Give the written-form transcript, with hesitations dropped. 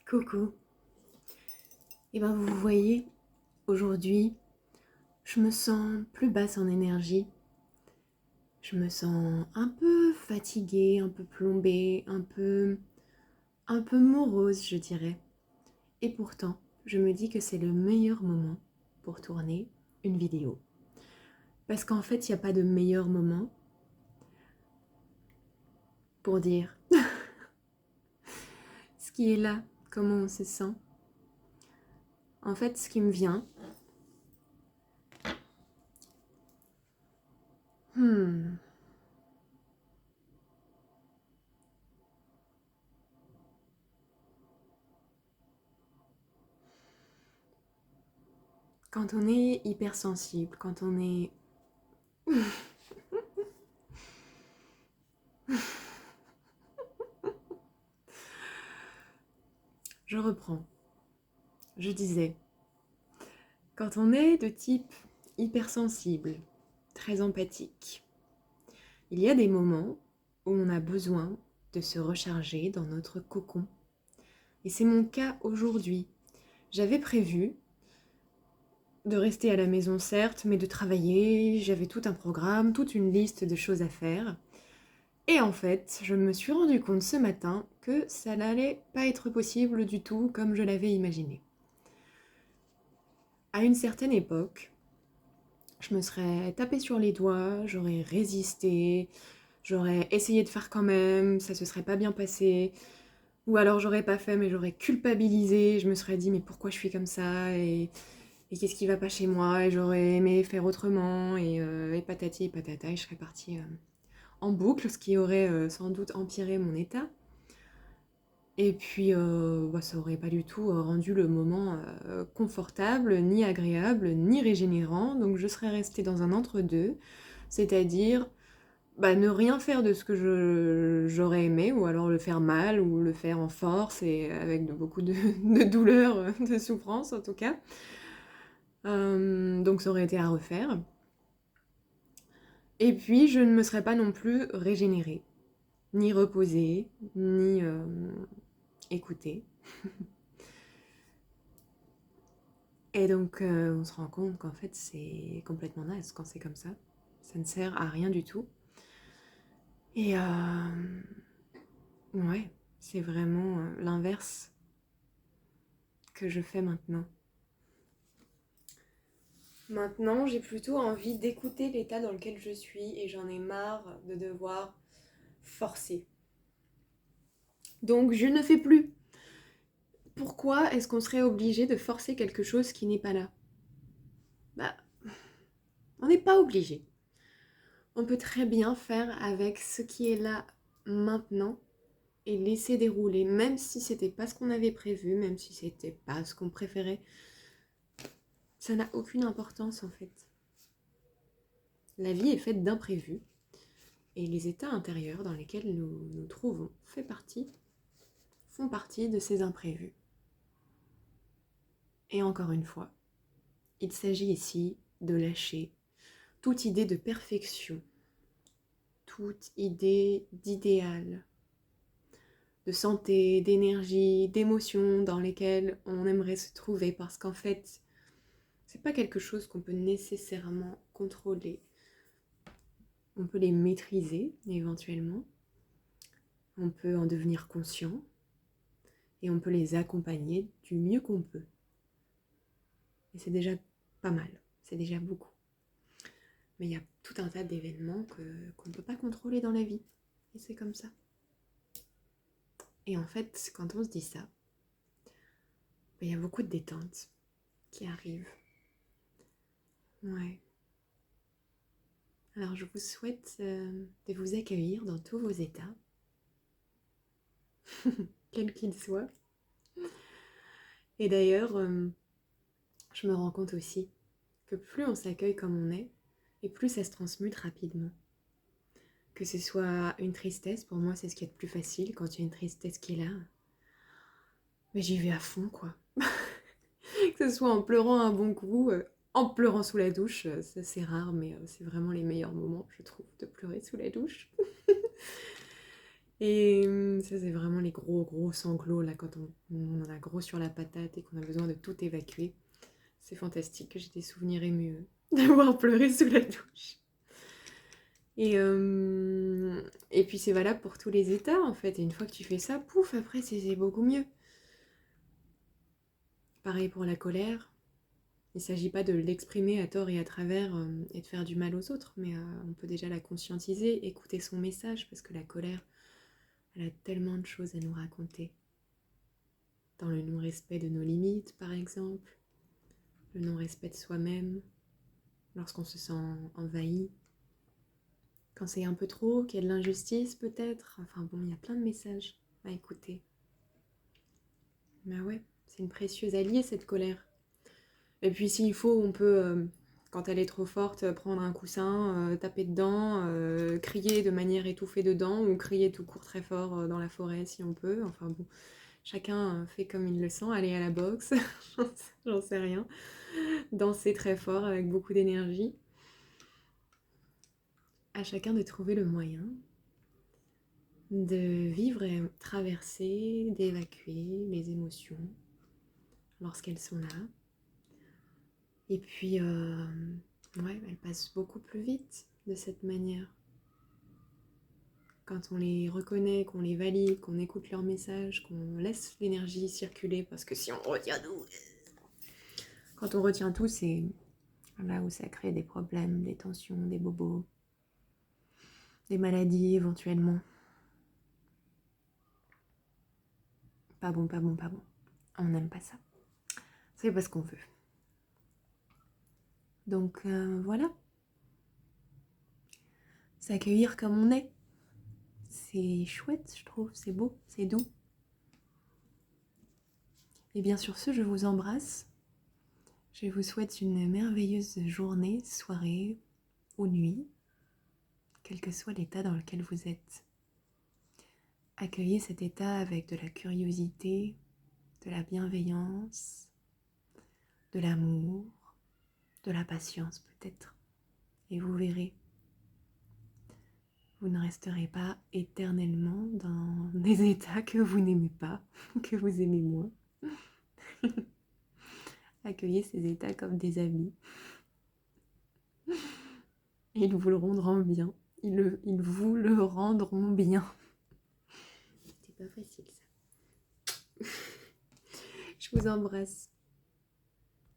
Coucou. Et ben vous voyez, aujourd'hui, je me sens plus basse en énergie. Je me sens un peu fatiguée, un peu plombée, un peu morose, je dirais. Et pourtant, je me dis que c'est le meilleur moment pour tourner une vidéo. Parce qu'en fait, il n'y a pas de meilleur moment pour dire ce qui est là, comment on se sent. En fait, ce qui me vient, hmm, quand on est hypersensible, quand on est... Je reprends. Je disais, quand on est de type hypersensible, très empathique, il y a des moments où on a besoin de se recharger dans notre cocon. Et c'est mon cas aujourd'hui. J'avais prévu de rester à la maison certes, mais de travailler, j'avais tout un programme, toute une liste de choses à faire. Et en fait, je me suis rendu compte ce matin que ça n'allait pas être possible du tout comme je l'avais imaginé. À une certaine époque, je me serais tapé sur les doigts, j'aurais résisté, j'aurais essayé de faire quand même, ça se serait pas bien passé, ou alors j'aurais pas fait mais j'aurais culpabilisé, je me serais dit mais pourquoi je suis comme ça et qu'est-ce qui va pas chez moi et j'aurais aimé faire autrement et patati et patata et je serais partie en boucle, ce qui aurait sans doute empiré mon état. Et puis ça aurait pas du tout rendu le moment confortable, ni agréable, ni régénérant, donc je serais restée dans un entre-deux, c'est-à-dire ne rien faire de ce que j'aurais aimé, ou alors le faire mal, ou le faire en force, et avec beaucoup de douleur, de souffrance en tout cas. Donc ça aurait été à refaire. Et puis je ne me serais pas non plus régénérée, ni reposée, ni écoutée. Et donc on se rend compte qu'en fait c'est complètement naze quand c'est comme ça. Ça ne sert à rien du tout. Et ouais, c'est vraiment l'inverse que je fais maintenant. Maintenant, j'ai plutôt envie d'écouter l'état dans lequel je suis et j'en ai marre de devoir forcer. Donc je ne fais plus. Pourquoi est-ce qu'on serait obligé de forcer quelque chose qui n'est pas là? Bah, on n'est pas obligé. On peut très bien faire avec ce qui est là maintenant et laisser dérouler, même si c'était pas ce qu'on avait prévu, même si c'était pas ce qu'on préférait. Ça n'a aucune importance en fait. La vie est faite d'imprévus et les états intérieurs dans lesquels nous nous trouvons font partie de ces imprévus. Et encore une fois, il s'agit ici de lâcher toute idée de perfection, toute idée d'idéal, de santé, d'énergie, d'émotions dans lesquelles on aimerait se trouver, parce qu'en fait, c'est pas quelque chose qu'on peut nécessairement contrôler. On peut les maîtriser éventuellement, on peut en devenir conscient et on peut les accompagner du mieux qu'on peut. Et c'est déjà pas mal, c'est déjà beaucoup. Mais il y a tout un tas d'événements qu'on ne peut pas contrôler dans la vie. Et c'est comme ça. Et en fait, quand on se dit ça, il y a beaucoup de détente qui arrive. Ouais. Alors je vous souhaite de vous accueillir dans tous vos états, quels qu'ils soient. Et d'ailleurs, je me rends compte aussi que plus on s'accueille comme on est, et plus ça se transmute rapidement. Que ce soit une tristesse, pour moi c'est ce qui est le plus facile quand il y a une tristesse qui est là. Mais j'y vais à fond quoi. Que ce soit en pleurant un bon coup, en pleurant sous la douche, ça c'est rare mais c'est vraiment les meilleurs moments je trouve de pleurer sous la douche. Et ça, c'est vraiment les gros sanglots, là, quand on en a gros sur la patate et qu'on a besoin de tout évacuer. C'est fantastique, j'ai des souvenirs émus d'avoir pleuré sous la douche. Et puis c'est valable pour tous les états, en fait. Et une fois que tu fais ça, pouf, après, c'est beaucoup mieux. Pareil pour la colère. Il ne s'agit pas de l'exprimer à tort et à travers et de faire du mal aux autres, mais on peut déjà la conscientiser, écouter son message, parce que la colère, elle a tellement de choses à nous raconter. Dans le non-respect de nos limites, par exemple, le non-respect de soi-même, lorsqu'on se sent envahi, quand c'est un peu trop, qu'il y a de l'injustice peut-être, enfin bon, il y a plein de messages à écouter. Mais ouais, c'est une précieuse alliée cette colère. Et puis s'il faut, on peut, quand elle est trop forte, prendre un coussin, taper dedans, crier de manière étouffée dedans, ou crier tout court très fort dans la forêt si on peut. Enfin bon, chacun fait comme il le sent, aller à la boxe, j'en sais rien. Danser très fort avec beaucoup d'énergie. À chacun de trouver le moyen de vivre et traverser, d'évacuer les émotions lorsqu'elles sont là. Et puis, ouais, elles passent beaucoup plus vite de cette manière. Quand on les reconnaît, qu'on les valide, qu'on écoute leurs messages, qu'on laisse l'énergie circuler, parce que si on retient tout, quand on retient tout, c'est là où ça crée des problèmes, des tensions, des bobos, des maladies éventuellement. Pas bon, pas bon, pas bon. On n'aime pas ça. C'est pas ce qu'on veut. Donc voilà. S'accueillir comme on est. C'est chouette, je trouve. C'est beau, c'est doux. Et bien sur ce, je vous embrasse. Je vous souhaite une merveilleuse journée, soirée ou nuit, quel que soit l'état dans lequel vous êtes. Accueillez cet état avec de la curiosité, de la bienveillance, de l'amour, de la patience peut-être. Et vous verrez, vous ne resterez pas éternellement dans des états que vous n'aimez pas, que vous aimez moins. Accueillez ces états comme des amis. Ils vous le rendront bien. Ils vous le rendront bien. C'est pas facile ça. Je vous embrasse.